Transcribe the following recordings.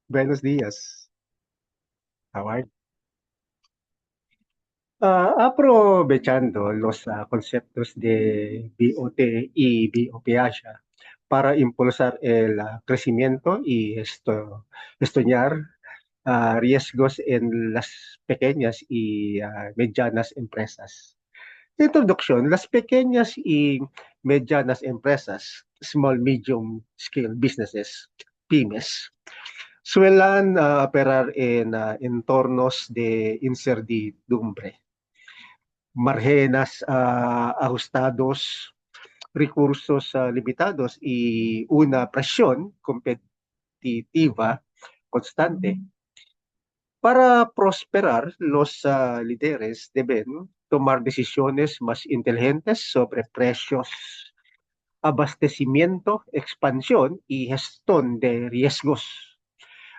Buenos días. How are you? Aprovechando los conceptos de BOT y BOPH para impulsar el crecimiento y estudiar riesgos en las pequeñas y medianas empresas. Introducción, las pequeñas y medianas empresas, small medium scale businesses, pymes, suelen operar en entornos de incertidumbre, márgenes ajustados, recursos limitados y una presión competitiva constante. Para prosperar, los líderes deben tomar decisiones más inteligentes sobre precios, abastecimiento, expansión y gestión de riesgos.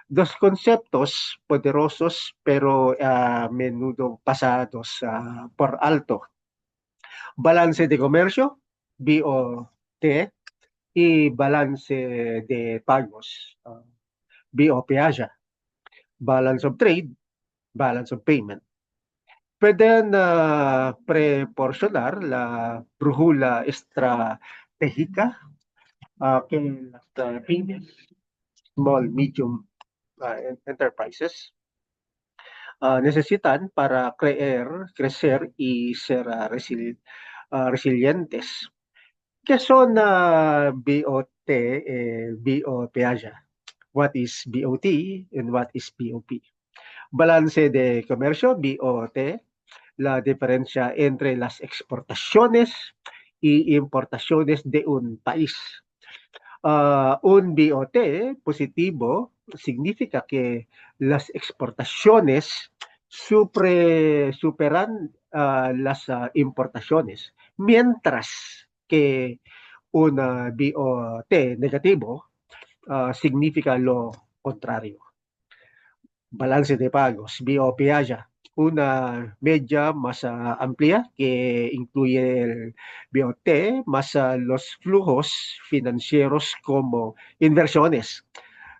Dos conceptos poderosos pero a menudo pasados por alto. Balance de comercio, BOT, y balance de pagos, BOPH. Balance of trade, balance of payment. Pueden proporcionar la brújula estratégica que las pymes, small, medium enterprises necesitan para crecer y ser resilientes. ¿Qué son BOT, BOPH? What is BOT and what is BOP? Balance de comercio, BOT, la diferencia entre las exportaciones y importaciones de un país. Un BOT positivo significa que las exportaciones superan las importaciones, mientras que un BOT negativo significa lo contrario. Balance de pagos, BOPH, una media más amplia que incluye el BOT más los flujos financieros como inversiones,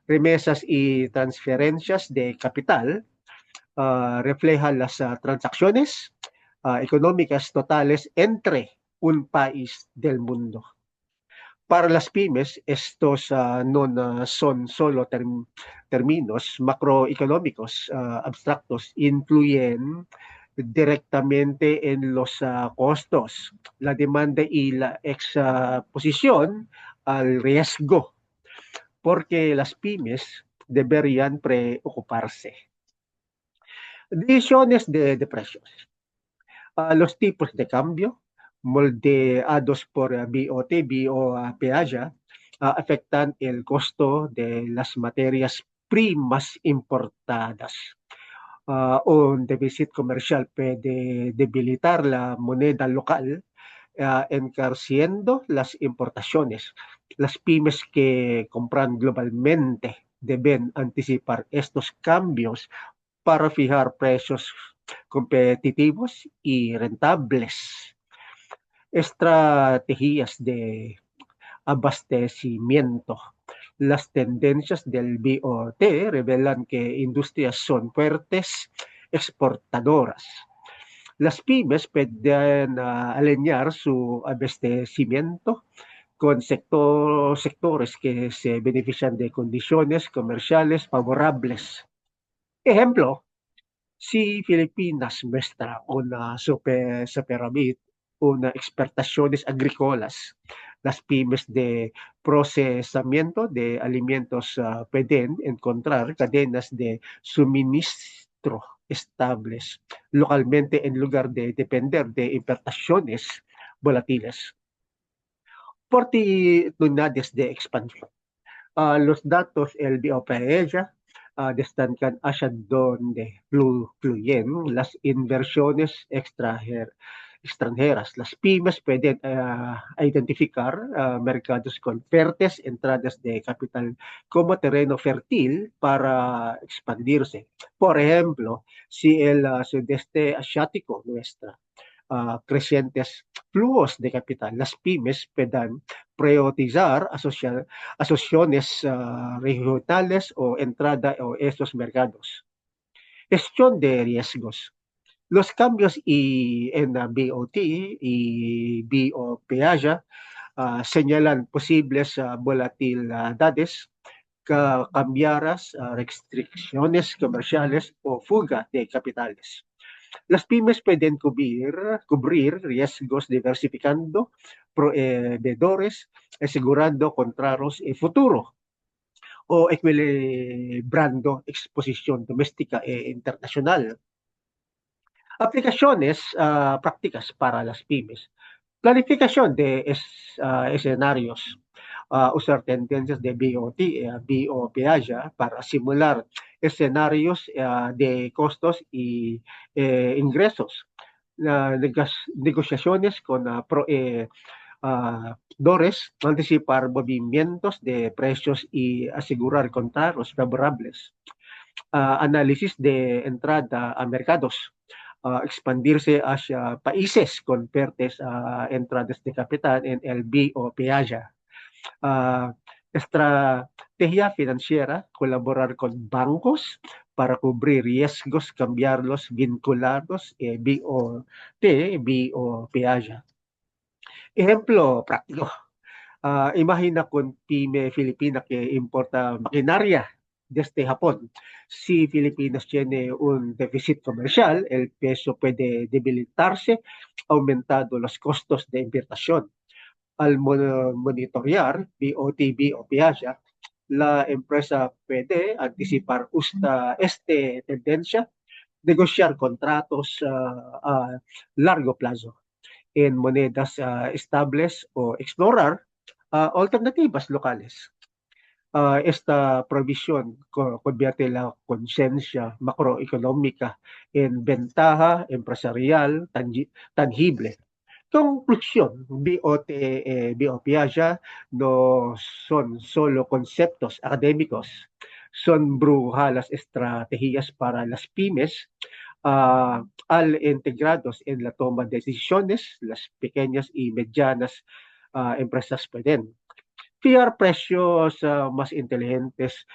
remesas y transferencias de capital. Refleja las transacciones económicas totales entre un país del mundo. Para las pymes, estos no son solo términos macroeconómicos abstractos, influyen directamente en los costos, la demanda y la exposición al riesgo, porque las pymes deberían preocuparse. Decisiones de precios. Los tipos de cambio moldeados por BOT, BOPH, afectan el costo de las materias primas importadas. Un déficit comercial puede debilitar la moneda local, encareciendo las importaciones. Las pymes que compran globalmente deben anticipar estos cambios para fijar precios competitivos y rentables. Estrategias de abastecimiento. Las tendencias del BOT revelan que industrias son fuertes exportadoras. Las pymes pueden alinear su abastecimiento con sectores que se benefician de condiciones comerciales favorables. Ejemplo, si Filipinas muestra una superávit, una exportaciones agrícolas, las pymes de procesamiento de alimentos pueden encontrar cadenas de suministro estables localmente en lugar de depender de importaciones volátiles. Oportunidades de expansión. Los datos LBOPEA destacan hacia donde fluyen las inversiones extranjeras. Las pymes pueden identificar mercados con fuertes entradas de capital como terreno fértil para expandirse. Por ejemplo, si el sudeste asiático muestra crecientes flujos de capital. Las pymes puedan priorizar asociaciones regionales o entrada a estos mercados. Gestión de riesgos. Los cambios en BOT y BOPEAYA señalan posibles volatilidades, cambiaras, restricciones comerciales o fuga de capitales. Las pymes pueden cubrir riesgos diversificando proveedores, asegurando contratos en futuro o equilibrando exposición doméstica e internacional. Aplicaciones prácticas para las pymes. Planificación de escenarios. Usar tendencias de BOT, BOPAYA para simular escenarios de costos y ingresos. Negociaciones con anticipar movimientos de precios y asegurar contratos favorables. Análisis de entrada a mercados, expandirse hacia países con fuertes entradas de capital en el BOPAYA. Estrategia financiera, colaborar con bancos para cubrir riesgos, cambiarlos, vincularlos, BOT, BOPAYA. Ejemplo práctico. Imagina con pyme Filipina que importa maquinaria desde Japón. Si Filipinas tiene un déficit comercial, el peso puede debilitarse, aumentando los costos de importación. Al monitorear BOTB o Piaggio, la empresa puede anticipar esta tendencia, negociar contratos a largo plazo en monedas estables o explorar alternativas locales. Esta provisión convierte la conciencia macroeconómica en ventaja empresarial tangible. Conclusión, BOPAYA no son solo conceptos académicos, son brujalas estrategias para las pymes al integrados en la toma de decisiones, las pequeñas y medianas empresas pueden fijar precios más inteligentes,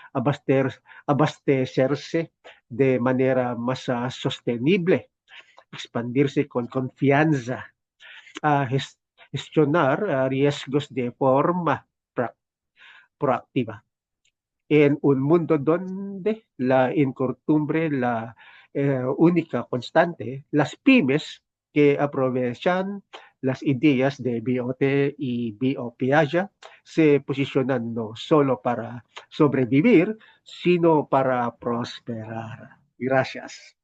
abastecerse de manera más sostenible, expandirse con confianza, gestionar riesgos de forma proactiva. En un mundo donde la incertidumbre la única constante, las pymes que aprovechan las ideas de BOT y BOPAYA se posicionan no solo para sobrevivir, sino para prosperar. Gracias.